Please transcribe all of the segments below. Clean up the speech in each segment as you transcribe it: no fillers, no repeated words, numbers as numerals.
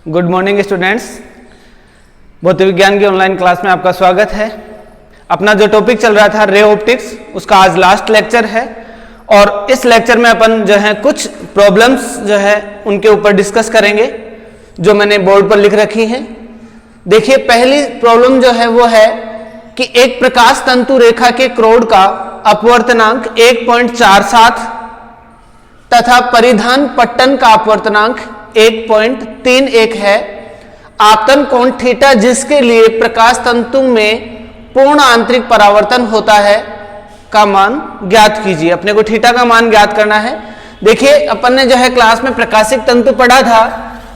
Good morning students, भौतिक विज्ञान की ऑनलाइन क्लास में आपका स्वागत है। अपना जो टॉपिक चल रहा था रे ऑप्टिक्स, उसका आज लास्ट लेक्चर है और इस लेक्चर में अपन जो है कुछ प्रॉब्लम्स जो है उनके ऊपर डिस्कस करेंगे जो मैंने बोर्ड पर लिख रखी हैं। देखिए, पहली प्रॉब्लम जो है वो है कि एक प्रकाश तंतु रेखा के क्रोड का अपवर्तनांक 1.47 तथा परिधान पट्टन का अपवर्तनांक 1.31 है। आपतन कोण थीटा जिसके लिए प्रकाश तंतु में पूर्ण आंतरिक परावर्तन होता है का मान ज्ञात कीजिए। अपने को थीटा का मान ज्ञात करना है। देखिए, अपन ने जो है क्लास में प्रकाशिक तंतु पढ़ा था।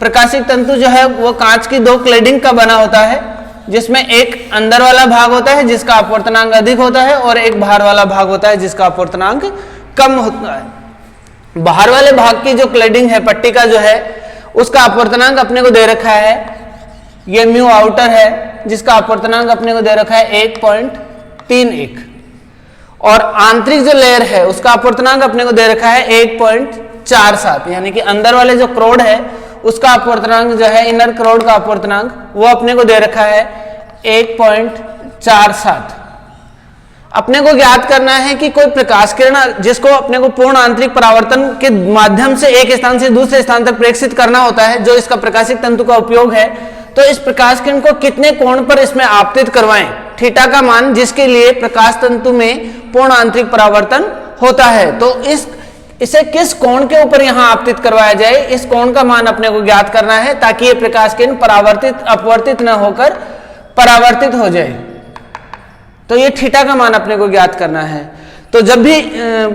प्रकाशिक तंतु जो है वो कांच की दो क्लेडिंग का बना होता है, जिसमें एक अंदर वाला भाग होता है जिसका अपवर्तनांक अधिक होता है और एक बाहर वाला भाग होता है जिसका अपवर्तनांक कम होता है। बाहर वाले भाग की जो क्लेडिंग है, पट्टी का जो है, उसका अपवर्तनांक अपने को दे रखा है, ये म्यू आउटर है जिसका अपवर्तनांक अपने को दे रखा है 1.31 और आंतरिक जो लेयर है उसका अपवर्तनांक अपने को दे रखा है 1.47, यानी कि अंदर वाले जो क्रोड है उसका अपवर्तनांक जो है, इनर क्रोड का अपवर्तनांक वो अपने को दे रखा है 1.47। अपने को ज्ञात करना है कि कोई प्रकाश किरण जिसको अपने को पूर्ण आंतरिक परावर्तन के माध्यम से एक स्थान से दूसरे स्थान तक प्रेषित करना होता है, जो इसका प्रकाशिक तंतु का उपयोग है, तो इस प्रकाश किरण को कितने कोण पर इसमें आपतित करवाएं। थीटा का मान जिसके लिए प्रकाश तंतु में पूर्ण आंतरिक परावर्तन होता है, तो इसे किस कोण के ऊपर यहां आपतित करवाया जाए, इस कोण का मान अपने को ज्ञात करना है ताकि ये प्रकाश किरण अपवर्तित न होकर परावर्तित हो जाए। तो ये थीटा का मान अपने को ज्ञात करना है। तो जब भी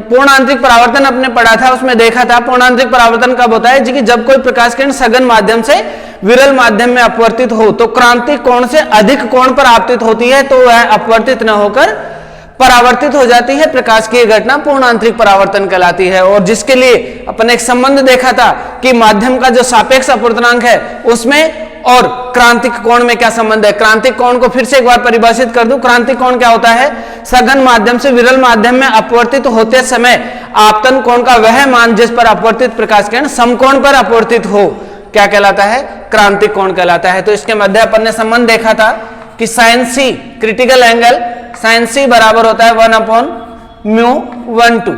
पूर्ण आंतरिक परावर्तन अपने पढ़ा था उसमें देखा था पूर्ण आंतरिक परावर्तन कब होता है कि जब कोई प्रकाश किरण सघन माध्यम से विरल माध्यम में अपवर्तित हो, तो क्रांतिक कोण से अधिक कोण पर आपतित होती है तो वह अपवर्तित न होकर परावर्तित हो जाती है। प्रकाश की घटना पूर्ण आंतरिक परावर्तन कहलाती है। और जिसके लिए अपन एक संबंध देखा था कि माध्यम का जो सापेक्ष अपवर्तनांक है उसमें और क्रांतिक कोण में क्या संबंध है। क्रांतिक कोण को फिर से एक बार परिभाषित कर दूं। क्रांतिक कोण क्या होता है? सघन माध्यम से विरल माध्यम में अपवर्तित होते समय आपतन कोण का वह मान जिस पर अपवर्तित प्रकाश किरण समकोण पर अपवर्तित हो, क्या कहलाता है? क्रांतिक कोण कहलाता है। तो इसके मध्य अपन ने संबंध देखा था कि साइन सी, क्रिटिकल एंगल साइन सी बराबर होता है 1/μ12,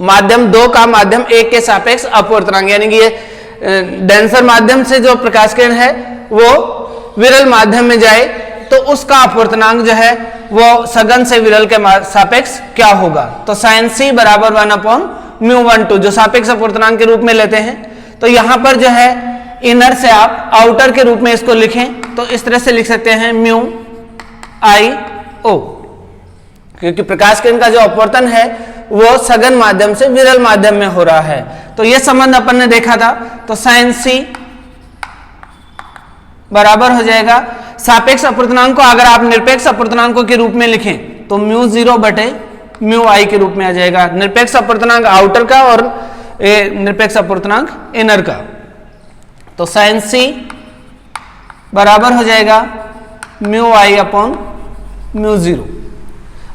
माध्यम 2 का माध्यम 1 के सापेक्ष अपवर्तनांक, यानी कि ये डेंसर माध्यम से जो प्रकाश किरण है वो विरल माध्यम में जाए तो उसका अपवर्तनांक जो है वो सघन से विरल के सापेक्ष क्या होगा। तो साइन सी बराबर 1/μ12 जो सापेक्ष अपवर्तनांक के रूप में लेते हैं। तो यहां पर जो है इनर से आप आउटर के रूप में इसको लिखें तो इस तरह से लिख सकते हैं म्यू आई ओ, क्योंकि प्रकाश किरण का जो अपवर्तन है वो सघन माध्यम से विरल माध्यम में हो रहा है। तो यह संबंध अपन ने देखा था। तो साइन सी बराबर हो जाएगा सापेक्ष अपवर्तनांक को अगर आप निरपेक्ष अपवर्तनांकों के रूप में लिखें तो μ0 बटे μi के रूप में आ जाएगा। निरपेक्ष अपवर्तनांक आउटर का और निरपेक्ष अपवर्तनांक इनर का। तो साइन सी बराबर हो जाएगा μi/μ0।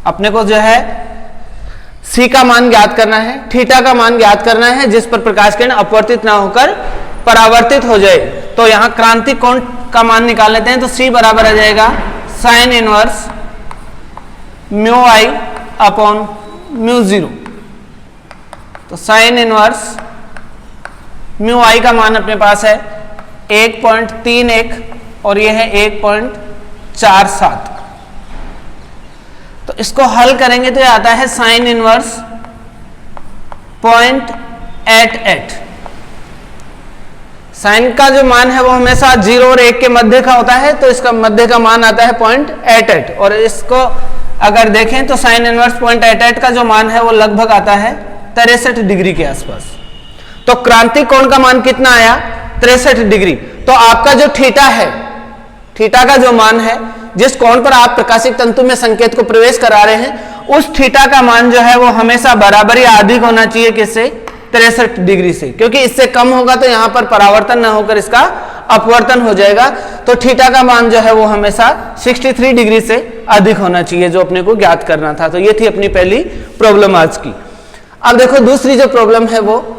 अपने को जो है सी का मान ज्ञात करना है, थीटा का मान ज्ञात करना है जिस पर प्रकाश किरण अपवर्तित ना होकर परावर्तित हो जाए। तो यहां क्रांतिक कोण का मान निकाल लेते हैं। तो सी बराबर आ जाएगा साइन इनवर्स μi/μ0। तो साइन इनवर्स μi का मान अपने पास है 1.31 और यह है 1.47। तो इसको हल करेंगे तो यह आता है साइन इनवर्स 0.88। साइन का जो मान है वो हमेशा 0 और 1 के मध्य का होता है, तो इसका मध्य का मान आता है 0.88। और इसको अगर देखें तो साइन इनवर्स 0.88 का जो मान है वो लगभग आता है 63 डिग्री के आसपास। तो क्रांतिक कोण का मान कितना आया? 63 डिग्री। तो आपका जो थीटा है, थीटा का जो मान है, जिस कोण पर आप प्रकाशिक तंतु में संकेत को प्रवेश करा रहे हैं, उस थीटा का मान जो है वो हमेशा बराबर या अधिक होना चाहिए किससे? 63 डिग्री से, क्योंकि इससे कम होगा तो यहां पर परावर्तन न होकर इसका अपवर्तन हो जाएगा। तो थीटा का मान जो है वो हमेशा 63 डिग्री से अधिक होना चाहिए, जो अपने को ज्ञात करना था। तो ये थी अपनी पहली प्रॉब्लम आज की। अब देखो दूसरी जो प्रॉब्लम है वो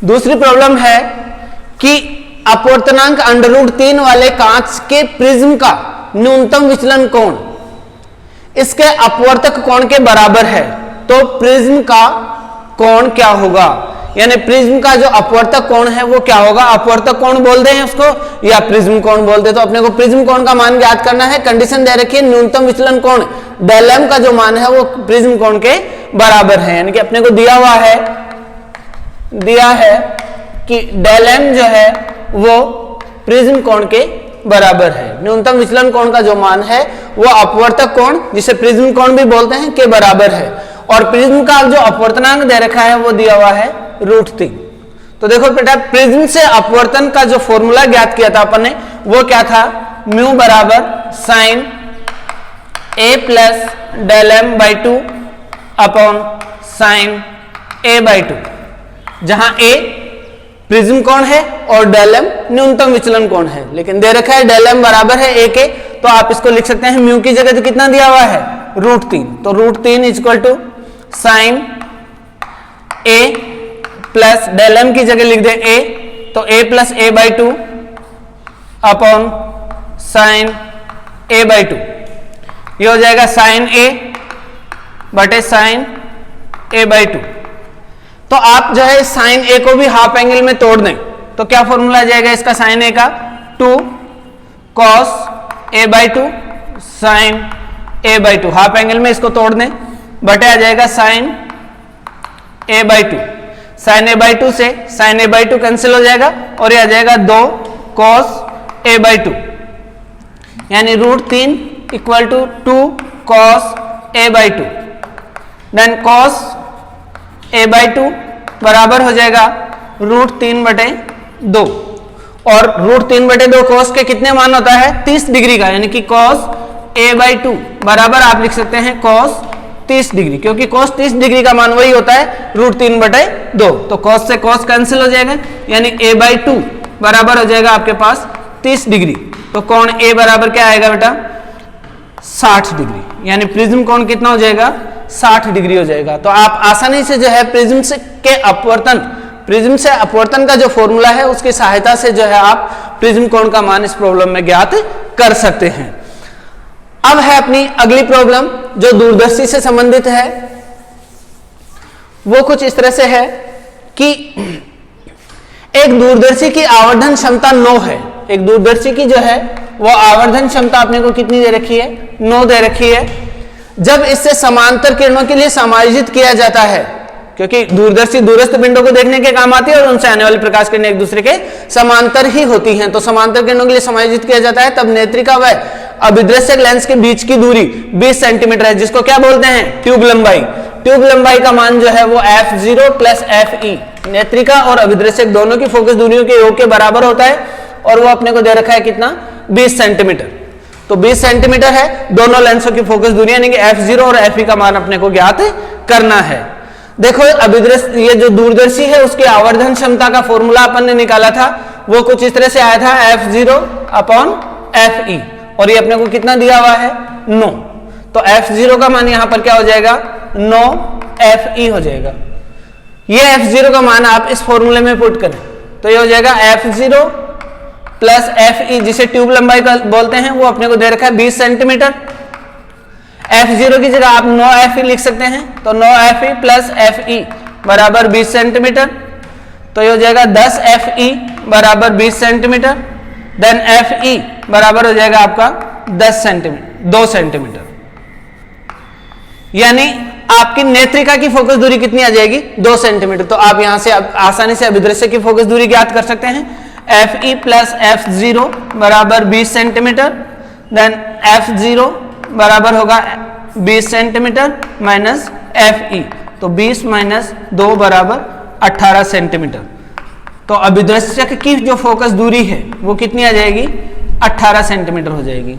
दूसरी प्रॉब्लम है कि अपवर्तनांक √3 वाले कांच के प्रिज्म का न्यूनतम विचलन कोण इसके अपवर्तक कोण के बराबर है, तो प्रिज्म का कोण क्या होगा, यानी प्रिज्म का जो अपवर्तक कोण है वो क्या होगा, अपवर्तक कोण बोलते हैं उसको या प्रिज्म कोण बोलते हैं। तो अपने को प्रिज्म कोण का मान ज्ञात करना है। कंडीशन दे रखी है न्यूनतम विचलन कोण डेल एम का जो मान है वो प्रिज्म कोण के बराबर है, यानी कि अपने को दिया है कि डेल एम जो है वो प्रिज्म कोण के बराबर है। न्यूनतम विचलन कोण का जो मान है वो अपवर्तक कोण जिसे प्रिज्म कोण भी बोलते हैं के बराबर है, और प्रिज्म का जो अपवर्तनांक दे रखा है वो दिया हुआ है √3। तो देखो बेटा, प्रिज्म से अपवर्तन का जो फॉर्मूला ज्ञात किया था अपन ने वो क्या था, म्यू बराबर sine a plus del m by 2 upon sine a by 2, जहां a प्रिज्म कोण है और डेल एम न्यूनतम विचलन कोण है, लेकिन दे रखा है डेल एम बराबर है a के, तो आप इसको लिख सकते हैं म्यू की जगह तो कितना दिया हुआ है √3, तो √3 equal to sine a plus del एम की जगह लिख दे a, तो a plus a by 2 upon sine a by 2, ये हो जाएगा साइन a बटे साइन a बाई 2। तो आप जो है साइन a को भी हाफ एंगल में तोड़ दें तो क्या फॉर्मूला आ जाएगा इसका, साइन a का 2 cos a by 2 sine a by 2, half angle में इसको तोड़ दें बटे आ जाएगा sine a by 2, sine a by 2 से साइन a बाई 2 कैंसिल हो जाएगा और ये आ जाएगा 2 cos a बाई 2, यानी √3 equal to 2 cos a by 2, then cos a by 2 बराबर हो जाएगा √3 बटे 2, और √3 बटे 2 cos के कितने मान होता है 30 डिग्री का, यानी कि cos a बाई 2 बराबर आप लिख सकते हैं cos 30 डिग्री, क्योंकि cos 30 डिग्री का मान वही होता है √3 बटे 2, तो cos से cos कैंसिल हो जाएगा, यानी a बाई 2 बराबर हो जाएगा आपके पास 30 डिग्री, तो कोण a बराबर क्या आएगा बेटा 60 डिग्री, यानी प्रिज्म कोण कितना हो जाएगा 60 डिग्री हो जाएगा। तो आप आसानी से जो है प्रिज्म से अपवर्तन का जो फॉर्मूला है उसकी सहायता से जो है आप प्रिज्म कोण का मान इस प्रॉब्लम में ज्ञात कर सकते हैं। अब है अपनी अगली प्रॉब्लम जो दूरदर्शी से संबंधित है, वो कुछ इस तरह से है कि एक दूरदर्शी की आवर्धन क्षमता 9 है, एक दूरदर्शी की जो है वो आवर्धन क्षमता अपने को कितनी दे रखी है 9 दे रखी है। जब इससे समांतर किरणों के लिए समायोजित किया जाता है, क्योंकि दूरदर्शी दूरस्थ पिंडों को देखने के काम आती है और उनसे आने वाली प्रकाश किरणें एक दूसरे के समांतर ही होती हैं, तो समांतर किरणों के लिए समायोजित किया जाता है, तब नेत्रिका व अभिदृश्यक लेंस के बीच की दूरी 20 सेंटीमीटर है, जिसको क्या बोलते हैं ट्यूब लंबाई। ट्यूब लंबाई का मान जो है वो f0 प्लस fe, नेत्रिका और अभिदृश्यक दोनों की फोकस दूरियों के योग के बराबर होता है, और वो अपने को दे रखा है कितना 20 सेंटीमीटर। तो 20 सेंटीमीटर है दोनों लेंसों की फोकस दूरी, यानी कि f0 और fe का मान अपने को ज्ञात करना है। देखो अभिदृश्य ये जो दूरदर्शी है उसकी आवर्धन क्षमता का फॉर्मूला अपन ने निकाला था, वो कुछ इस तरह से आया था f0 अपॉन fe, और ये अपने को कितना दिया हुआ है 9, तो f0 का मान यहां पर क्या हो जाएगा 9 fe हो जाएगा। ये f0 का मान आप इस फॉर्मूले में पुट करें तो ये हो जाएगा f0 प्लस fe, जिसे ट्यूब लंबाई का बोलते हैं, वो अपने को दे रखा है 20 सेंटीमीटर। f0 की जगह आप 9 fe लिख सकते हैं, तो 9 fe प्लस fe बराबर 20 सेंटीमीटर, तो ये हो जाएगा 10 fe बराबर 20 सेंटीमीटर, देन fe बराबर हो जाएगा आपका 2 सेंटीमीटर, यानी आपकी नेत्रिका की फोकस दूरी कितनी आ जाएगी 2 सेंटीमीटर। तो आप यहां से आसानी से अभिदृश्य की फोकस दूरी ज्ञात कर सकते हैं, fe प्लस f0 बराबर 20 सेंटीमीटर, देन f0 बराबर होगा 20 सेंटीमीटर माइनस fe, तो 20 माइनस 2 बराबर 18 सेंटीमीटर। तो अभिदृश्यक की जो फोकस दूरी है वो कितनी आ जाएगी 18 सेंटीमीटर हो जाएगी।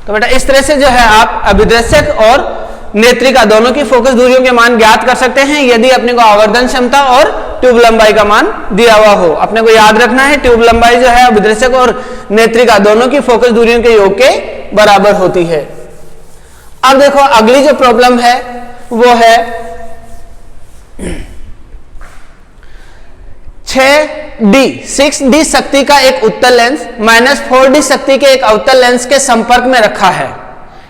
तो बेटा इस तरह से जो है आप अभिदृश्यक और नेत्रिका दोनों की फोकस दूरियों के मान ज्ञात कर सकते हैं, यदि अपने को आवर्धन क्षमता और ट्यूब लंबाई का मान दिया हुआ हो। अपने को याद रखना है ट्यूब लंबाई जो है अभिदृश्यक और नेत्रिका दोनों की फोकस दूरियों के योग के बराबर होती है। अब देखो अगली जो प्रॉब्लम है वो है 6d शक्ति का एक उत्तल लेंस माइनस 4d शक्ति के एक अवतल लेंस के संपर्क में रखा है।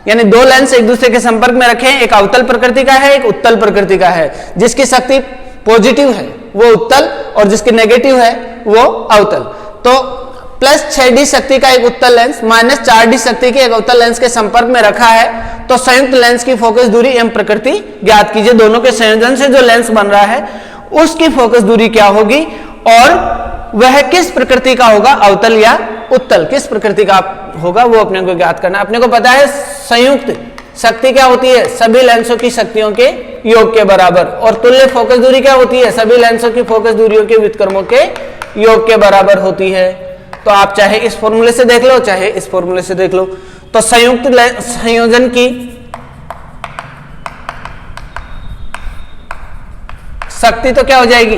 यानी दो लेंस एक दूसरे के संपर्क में रखे हैं, एक अवतल प्रकृति का है, एक उत्तल प्रकृति का है। जिसकी शक्ति पॉजिटिव है वो उत्तल और जिसकी नेगेटिव है वो अवतल। तो प्लस 6d शक्ति का एक उत्तल लेंस माइनस 4d शक्ति के एक अवतल लेंस के संपर्क में रखा है। तो संयुक्त लेंस की फोकस दूरी एवं प्रकृति ज्ञात कीजिए। दोनों के संयोजन से जो लेंस बन रहा है उसकी फोकस दूरी क्या होगी और वह किस प्रकृति का होगा, अवतल या उत्तल, किस प्रकृति का होगा वो अपने को ज्ञात करना है। अपने को पता है संयुक्त शक्ति क्या होती है, सभी लेंसों की शक्तियों के योग के बराबर। और तुल्य फोकस दूरी क्या होती है, सभी लेंसों की फोकस दूरियों के व्युत्क्रमों के योग के बराबर होती है। तो आप चाहे इस फॉर्मूले से देख लो चाहे इस फॉर्मूले से देख लो। तो संयुक्त संयोजन की शक्ति तो क्या हो जाएगी,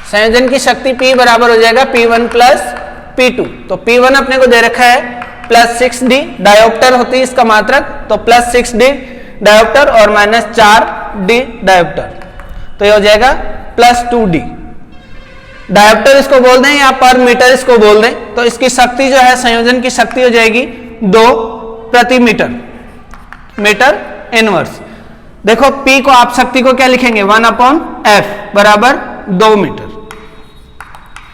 संयोजन की शक्ति P बराबर हो जाएगा P1 प्लस P2। तो P1 अपने को दे रखा है प्लस 6d, डायोप्टर होती है इसका मात्रक, तो प्लस 6d डायोप्टर और माइनस 4d डायोप्टर, तो ये हो जाएगा प्लस 2d। डायोप्टर इसको बोल दें या पर मीटर इसको बोल दें, तो इसकी शक्ति जो है संयोजन की शक्ति हो जाएगी 2 प्रति मीटर इनवर्स। देखो P को आप शक्ति को क्या लिखेंगे 1/f बराबर 2 मीटर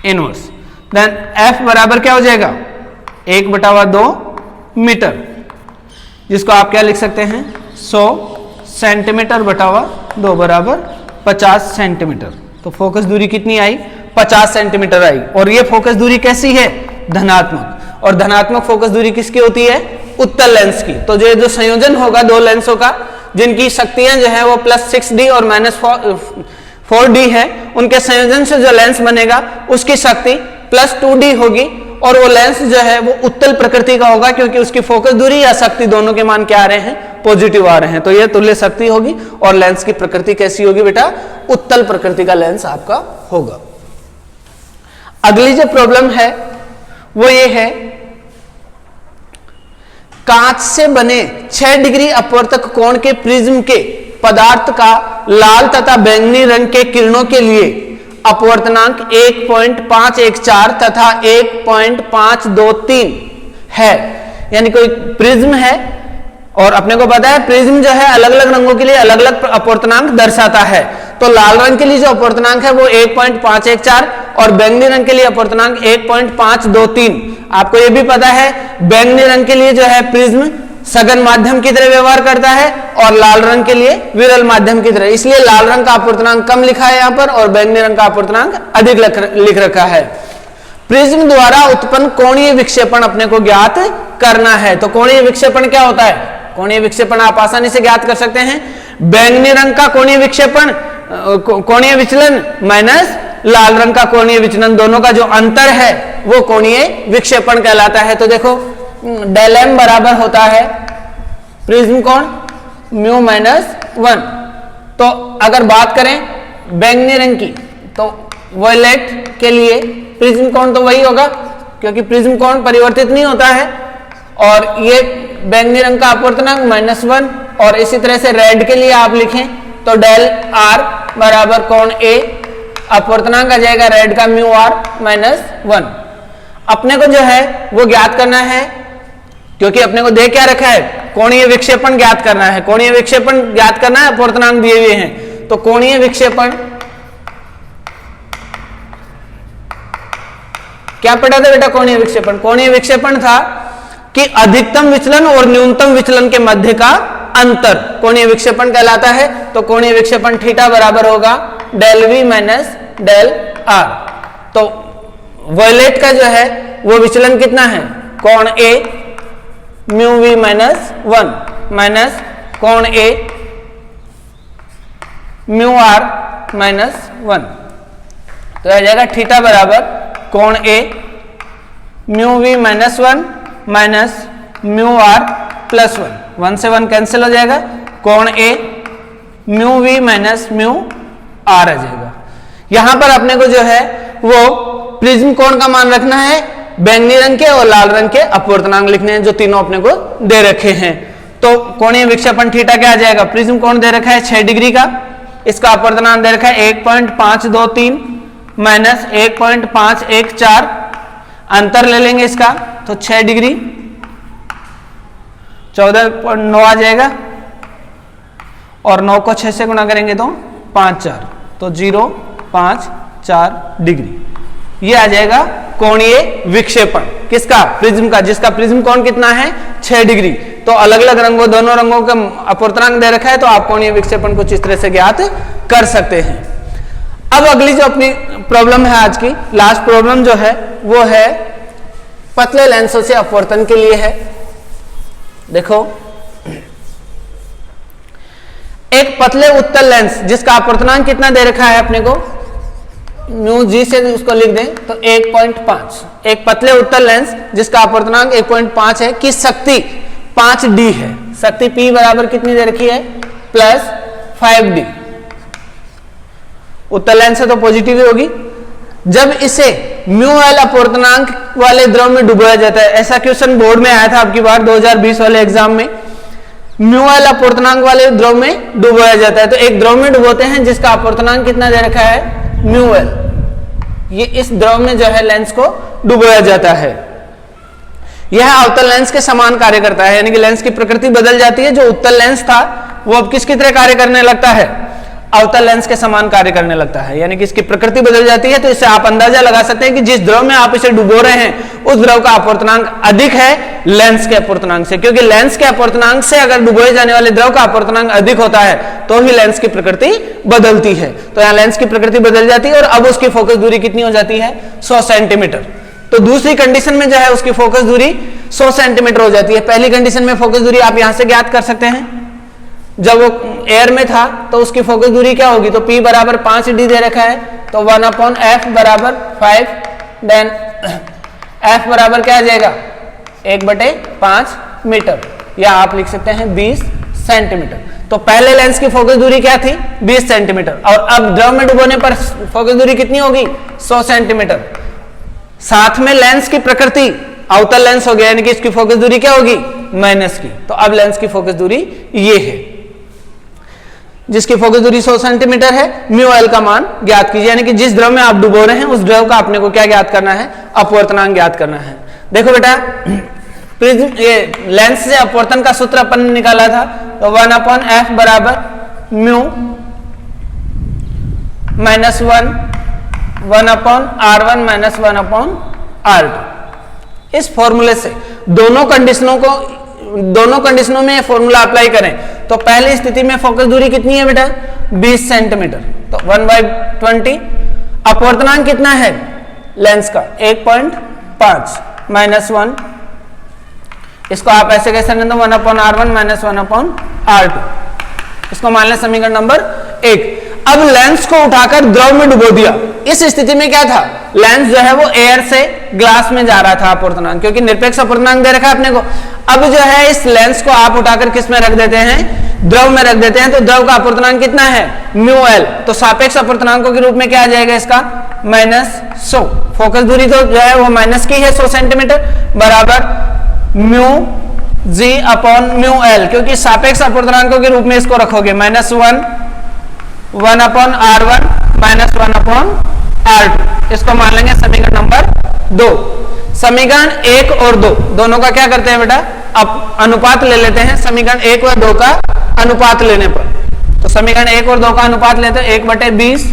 इनवर्स। देन F बराबर क्या हो जाएगा 1/2 मीटर, जिसको आप क्या लिख सकते हैं 100 सेंटीमीटर बटा 2 बराबर 50 सेंटीमीटर। तो फोकस दूरी कितनी आई 50 सेंटीमीटर आई। और ये फोकस दूरी कैसी है, धनात्मक। और धनात्मक फोकस दूरी किसकी होती है, उत्तल लेंस की। तो जो संयोजन होगा दो लेंसों का जिनकी शक्तियां जो है वो प्लस 6d और माइनस 4d है, उनके संयोजन से जो लेंस बनेगा उसकी शक्ति प्लस 2d होगी। और वो लेंस जो है वो उत्तल प्रकृति का होगा क्योंकि उसकी फोकस दूरी या शक्ति दोनों के मान क्या आ रहे हैं, पॉजिटिव आ रहे हैं। तो ये तुल्य शक्ति होगी और लेंस की प्रकृति कैसी होगी बेटा, उत्तल प्रकृति का लेंस आपका होगा। अगली जो प्रॉब्लम है वो ये है, कांच से बने 6 डिग्री अपवर्तक कोण के प्रिज्म के पदार्थ का लाल तथा बैंगनी रंग के किरणों के लिए अपवर्तनांक 1.514 तथा 1.523 है। यानी कोई प्रिज्म है और अपने को पता है प्रिज्म जो है अलग अलग रंगों के लिए अलग अलग अपवर्तनांक दर्शाता है। तो लाल रंग के लिए जो अपवर्तनांक है वो 1.514 और बैंगनी रंग के लिए अपवर्तनांक 1.523। आपको ये भी पता है बैंगनी रंग के लिए जो है प्रिज्म सघन माध्यम की तरह व्यवहार करता है और लाल रंग के लिए विरल माध्यम की तरह, इसलिए लाल रंग का अपवर्तनांक कम लिखा है यहां पर और बैंगनी रंग का अपवर्तनांक अधिक लिख रखा है। प्रिज्म द्वारा उत्पन्न कोणीय विक्षेपण अपने को ज्ञात करना है। तो कोणीय विक्षेपण क्या होता है, कोणीय विक्षेपण आप आसानी से ज्ञात कर सकते हैं, बैंगनी रंग का कोणीय विक्षेपण कोणीय विचलन माइनस लाल रंग का कोणीय विचलन, दोनों का जो अंतर है वो कोणीय विक्षेपण कहलाता है। तो देखो डेल m बराबर होता है प्रिज्म कोण म्यू माइनस 1। तो अगर बात करें बैंगनी रंग की तो वॉयलेट के लिए प्रिज्म कोण तो वही होगा क्योंकि प्रिज्म कोण परिवर्तित नहीं होता है। और ये बैंगनी रंग का अपवर्तनांक -1 और इसी तरह से रेड के लिए आप लिखें तो डेल r बराबर कोण a, अपवर्तनांक आ जाएगा रेड का म्यू r -1। अपने को जो है वो ज्ञात करना है क्योंकि अपने को दे क्या रखा है, कोणीय विक्षेपण ज्ञात करना है। कोणीय विक्षेपण ज्ञात करना है, अपवर्तनांक दिए हुए हैं। तो कोणीय विक्षेपण क्या पढ़ा था बेटा, कोणीय विक्षेपण, कोणीय विक्षेपण था कि अधिकतम विचलन और न्यूनतम विचलन के मध्य का अंतर कोणीय विक्षेपण कहलाता है। तो कोणीय विक्षेपण थीटा बराबर होगा del v minus del r। तो वॉयलेट का जो है वो विचलन कितना है, कोण a mu v minus 1 minus कोण a म्यू r माइनस 1। तो आ जाएगा थीटा बराबर कोण a mu v minus 1 minus mu r plus 1, 1 से 1 कैंसिल हो जाएगा, कोण a mu v minus mu r आ जाएगा। यहां पर अपने को जो है वो प्रिज्म कोण का मान रखना है, बैंगनी रंग के और लाल रंग के अपवर्तनांक लिखने हैं जो तीनों अपने को दे रखे हैं। तो कोणीय विक्षेपण थीटा क्या आ जाएगा, प्रिज्म कोण दे रखा है 6 डिग्री का, इसका अपवर्तनांक दे रखा है 1.523 माइनस 1.514, अंतर ले लेंगे इसका तो 6 डिग्री, 14.9 आ जाएगा, और 9 को 6 से गुणा करेंगे तो 5 4, तो 0.54 डिग्री। ये आ जाएगा कोणीय विक्षेपण किसका? प्रिज्म का, जिसका प्रिज्म कोण कितना है 6 डिग्री। तो अलग अलग रंगों, दोनों रंगों का अपवर्तनांक दे रखा है, तो आप कोणीय विक्षेपण को इस तरह से ज्ञात कर सकते हैं। अब अगली जो अपनी प्रॉब्लम है आज की लास्ट प्रॉब्लम जो है वो है पतले लेंसों से अपवर्तन के लिए है। देखो, एक पतले उत्तल लेंस जिसका अपवर्तनांक कितना दे रखा है अपने को, म्यू जी से उसको लिख दें तो 1.5। एक पतले उत्तल लेंस जिसका अपवर्तनांक 1.5 है की शक्ति 5d है। शक्ति P बराबर कितनी दे रखी है? Plus 5d। उत्तल लेंस है तो पॉजिटिव ही होगी। जब इसे म्यू एल अपवर्तनांक वाले द्रव में डुबोया जाता है, ऐसा क्वेश्चन बोर्ड में आया था आपकी बार 2020 वाले एग्जाम में, म्यू एल अपवर्तनांक वाले द्रव में डुबोया जाता है। तो एक द्रव में डुबोते हैं जिसका अपवर्तनांक कितना दे रखा है? Mu L. ये इस द्रव में जो है लेंस को डुबोया जाता है। यह अवतल लेंस के समान कार्य करता है, यानी कि लेंस की प्रकृति बदल जाती है। जो उत्तल लेंस था वो अब किसकी तरह कार्य करने लगता है? अवतल लेंस के समान कार्य करने लगता है, यानी कि इसकी प्रकृति बदल जाती है। तो इससे आप अंदाजा लगा सकते हैं कि जिस द्रव में आप इसे डुबो रहे हैं उस द्रव का अपवर्तनांक अधिक है लेंस के अपवर्तनांक से, क्योंकि लेंस के अपवर्तनांक से अगर डुबोए जाने वाले द्रव का अपवर्तनांक अधिक होता है तो ही लेंस की प्रकृति बदलती है। तो यहाँ लेंस की प्रकृति बदल जाती है और अब उसकी फोकस दूरी कितनी हो जाती है? 100 सेंटीमीटर। तो दूसरी कंडीशन में जो है उसकी फोकस दूरी 100 सेंटीमीटर हो जाती है। पहली कंडीशन में फोकस दूरी आप यहां से ज्ञात कर सकते हैं, जब वो एयर में था तो उसकी फोकस दूरी क्या होगी? तो P बराबर 5d दे रखा है, तो 1/f बराबर 5, देन f बराबर क्या आ जाएगा? 1/5 मीटर, या आप लिख सकते हैं 20 सेंटीमीटर। तो पहले लेंस की फोकस दूरी क्या थी? 20 सेंटीमीटर, और अब द्रव में डुबोने पर फोकस दूरी कितनी होगी? 100 सेंटीमीटर। साथ में लेंस की प्रकृति अवतल लेंस हो गया, यानी कि इसकी फोकस दूरी क्या होगी? माइनस की। तो अब लेंस की फोकस दूरी ये है, जिसकी फोकस दूरी 100 सेंटीमीटर है। म्यू एल का मान ज्ञात कीजिए, यानी कि जिस द्रव में आप डुबो रहे हैं उस द्रव का अपने को क्या ज्ञात करना है? अपवर्तनांक ज्ञात करना है। देखो बेटा, प्रिज्म ये लेंस से अपवर्तन का सूत्र अपन ने निकाला था, तो 1/f बराबर mu minus 1/r1 minus 1/r2। इस फॉर्मूले से दोनों कंडीशनों में फॉर्मूला अप्लाई करें तो पहली स्थिति में फोकस दूरी कितनी है बेटा? 20 सेंटीमीटर, तो 1/20। अपवर्तनांक कितना है लेंस का? 1.5 माइनस 1। इसको आप ऐसे कैसे लें? 1/r1 minus 1/r2। इसको मान लें समीकरण नंबर 1। अब लेंस को उठाकर द्रव में डुबो दिया। इस स्थिति में क्या था? लेंस जो है वो एयर से ग्लास में जा रहा था अपवर्तनांक, क्योंकि निरपेक्ष अपवर्तनांक दे रखा है अपने को। अब जो है इस लेंस को आप उठाकर किस में रख देते हैं? द्रव में रख देते हैं। तो द्रव का अपवर्तनांक कितना है? Mu L. तो सापेक्ष अपवर्तनांकों के रूप में क्या आ जाएगा इसका? -100। फोकस दूरी तो जो है वो माइनस की है 100 सेंटीमीटर, बराबर mu G upon mu L, क्योंकि सापेक्ष अपवर्तनांकों के रूप में इसको रखोगे। -1 1/r1 माइनस 1/r2। इसको मान लेंगे समीकरण नंबर 2। समीकरण 1 और 2 दोनों का क्या करते हैं बेटा? अब अनुपात ले लेते हैं। समीकरण 1 और 2 का अनुपात लेने पर, तो समीकरण 1 और 2 का अनुपात लेते हैं 1/20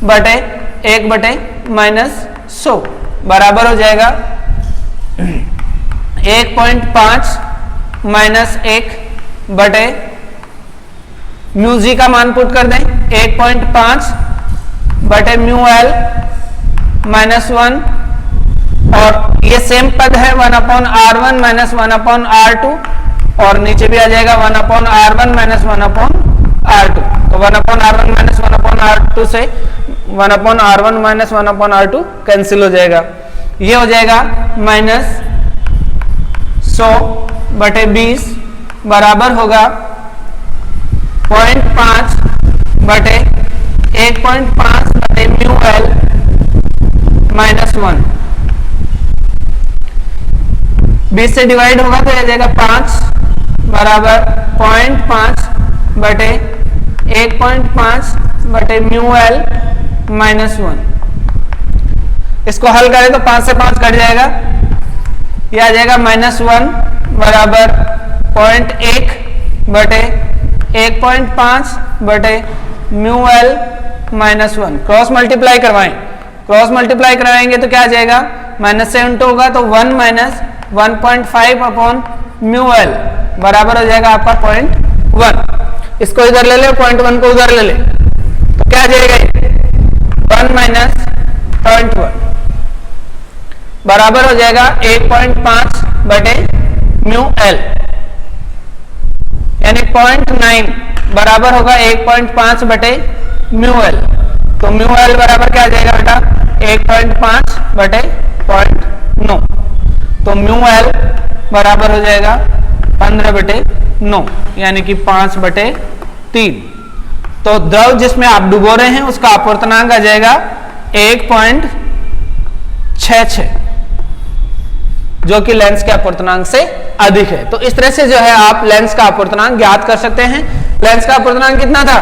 बटे 1/-100 बराबर हो जाएगा 1.5 माइनस 1 बटे म्यू जी का मान पुट कर दें 1.5 बटे म्यू एल माइनस 1, और ये सेम पद है 1/r1 माइनस 1/r2, और नीचे भी आ जाएगा 1/r1 माइनस 1/r2। तो 1/r1 माइनस 1/r2 से 1/r1 माइनस 1/r2 कैंसिल हो जाएगा। ये हो जाएगा -100/20 बराबर होगा 0.5 बटे 1.5 बटे म्यू एल माइनस 1। 20 से डिवाइड होगा तो आ जाएगा 5 बराबर 0.5 बटे 1.5 बटे म्यू एल माइनस 1। इसको हल करें तो 5 से 5 कट जाएगा, ये आ जाएगा -1 बराबर 0.1 बटे 1.5 बटे म्यू एल -1। क्रॉस मल्टीप्लाई करवाएं, क्रॉस मल्टीप्लाई करवाएंगे तो क्या आ जाएगा, माइनस से इंटू होगा तो 1 माइनस 1.5 अपॉन म्यू एल बराबर हो जाएगा आपका 0.1। इसको इधर ले ले, 0.1 को उधर ले ले, तो क्या आ जाएगा 1 माइनस 0.1 बराबर हो जाएगा 1.5 बटे म्यू एल, यानी 0.9 बराबर होगा 1.5 बटे म्यू एल। तो म्यू एल बराबर क्या आ जाएगा बेटा 1.5 बटे 0.9, तो म्यू एल बराबर हो जाएगा 15 बटे 9 यानी कि 5 बटे 3। तो द्रव जिसमें आप डुबो रहे हैं उसका अपवर्तनांक आ जाएगा 1.66, जो कि लेंस के अपवर्तनांक से अधिक है। तो इस तरह से जो है आप लेंस का अपवर्तनांक ज्ञात कर सकते हैं। लेंस का अपवर्तनांक कितना था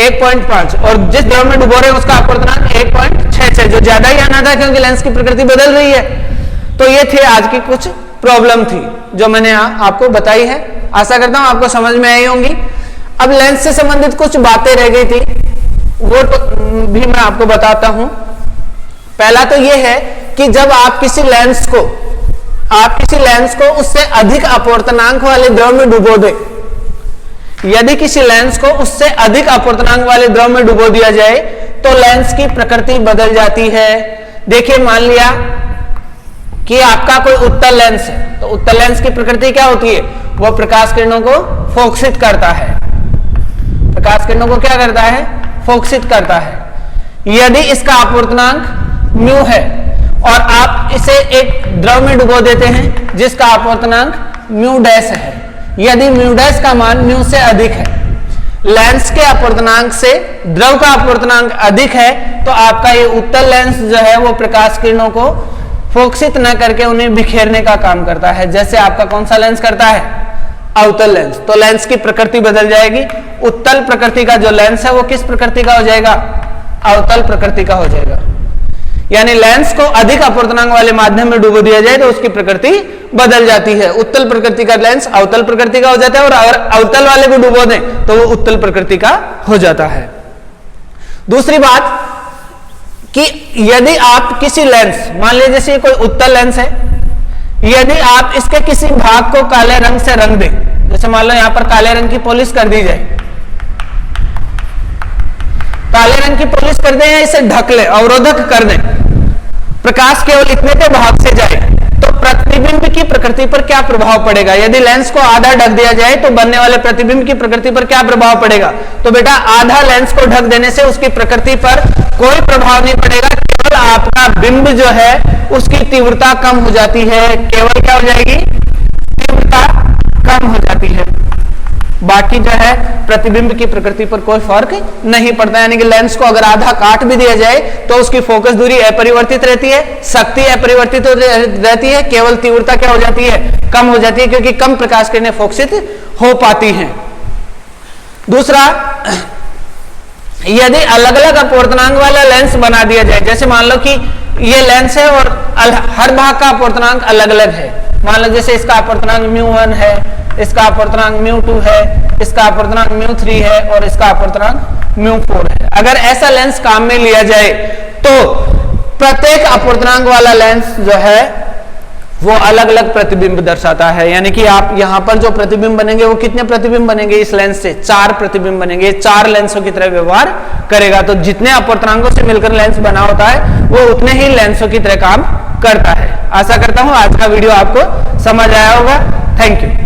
1.5 और जिस द्रव में डुबो रहे हैं उसका अपवर्तनांक 1.66, जो ज्यादा ही आना था क्योंकि लेंस की प्रकृति बदल रही है। तो ये थे आज की कुछ प्रॉब्लम थी जो मैंने आपको बताई है, आशा करता हूं आपको समझ में आई होंगी। अब लेंस से संबंधित कुछ बातें रह गई थी, वो तो भी मैं आपको बताता हूं। पहला तो ये है कि जब आप किसी लेंस को उससे अधिक अपवर्तनांक वाले द्रव में डुबो दे, यदि किसी लेंस को उससे अधिक अपवर्तनांक वाले द्रव में डुबो दिया जाए तो लेंस की प्रकृति बदल जाती है। देखिए मान लिया कि आपका कोई उत्तल लेंस है, तो उत्तल लेंस की प्रकृति क्या होती है, वह प्रकाश किरणों को फोकसित करता है। प्रकाश किरणों को क्या करता है, फोकसित करता है। यदि इसका अपवर्तनांक म्यू है और आप इसे एक द्रव में डुबो देते हैं जिसका अपवर्तनांक म्यू डैश है, यदि म्यू डैश का मान म्यू से अधिक है, लेंस के अपवर्तनांक से द्रव का अपवर्तनांक अधिक है, तो आपका ये उत्तल लेंस जो है वो प्रकाश किरणों को फोकसित न करके उन्हें बिखेरने का काम करता है, जैसे आपका कौन सा लेंस करता है, अवतल लेंस। तो लेंस की प्रकृति बदल जाएगी। उत्तल प्रकृति का जो लेंस है वो किस प्रकृति का हो जाएगा, अवतल प्रकृति का हो जाएगा। यानी लेंस को अधिक अपवर्तनांक वाले माध्यम में डुबो दिया जाए तो उसकी प्रकृति बदल जाती है। उत्तल प्रकृति का लेंस अवतल प्रकृति का हो जाता है और अगर अवतल वाले को डुबो दें तो वो उत्तल प्रकृति का हो जाता है। दूसरी बात कि यदि आप किसी लेंस, मान लीजिए जैसे कोई उत्तल लेंस है, यदि आप इसके किसी भाग को काले रंग से रंग दें, जैसे मान लो यहां पर काले रंग की पॉलिश कर दी जाए, काले रंग की पॉलिश कर दें या इसे ढक ले, अवरोधक कर दें, प्रकाश केवल इतने के भाग से जाए तो प्रतिबिंब की प्रकृति पर क्या प्रभाव पड़ेगा। यदि लेंस को आधा ढक दिया जाए तो बनने वाले प्रतिबिंब की प्रकृति पर क्या प्रभाव पड़ेगा। तो बेटा आधा लेंस को ढक देने से उसकी प्रकृति पर कोई प्रभाव नहीं पड़ेगा, केवल आपका बिंब जो है उसकी तीव्रता कम हो जाती है। केवल क्या हो जाएगी, तीव्रता कम हो जाती है, बाकी जो है प्रतिबिंब की प्रकृति पर कोई फर्क नहीं पड़ता। यानी कि लेंस को अगर आधा काट भी दिया जाए तो उसकी फोकस दूरी अपरिवर्तित रहती है, शक्ति अपरिवर्तित रहती है, केवल तीव्रता क्या हो जाती है, कम हो जाती है, क्योंकि कम प्रकाश किरणें फोकसित हो पाती हैं। दूसरा, यदि अलग अलग अपवर्तनांक वाला लेंस बना दिया जाए, जैसे मान लो कि ये लेंस है और हर भाग का अपवर्तनांक अलग अलग है, मान लो जैसे इसका अपवर्तनांक μ1 है, इसका अपवर्तनांक μ2 है, इसका अपवर्तनांक μ3 है और इसका अपवर्तनांक μ4 है। अगर ऐसा लेंस काम में लिया जाए तो प्रत्येक अपवर्तनांक वाला लेंस जो है वो अलग अलग प्रतिबिंब दर्शाता है। यानी कि आप यहां पर जो प्रतिबिंब बनेंगे वो कितने प्रतिबिंब बनेंगे, इस लेंस से 4 प्रतिबिंब बनेंगे, 4 लेंसों की तरह व्यवहार करेगा। तो जितने अपवर्तनांकों से मिलकर लेंस बना होता है वो उतने ही लेंसों की तरह काम करता है। आशा करता हूं आज का वीडियो आपको समझ आया होगा। Thank you.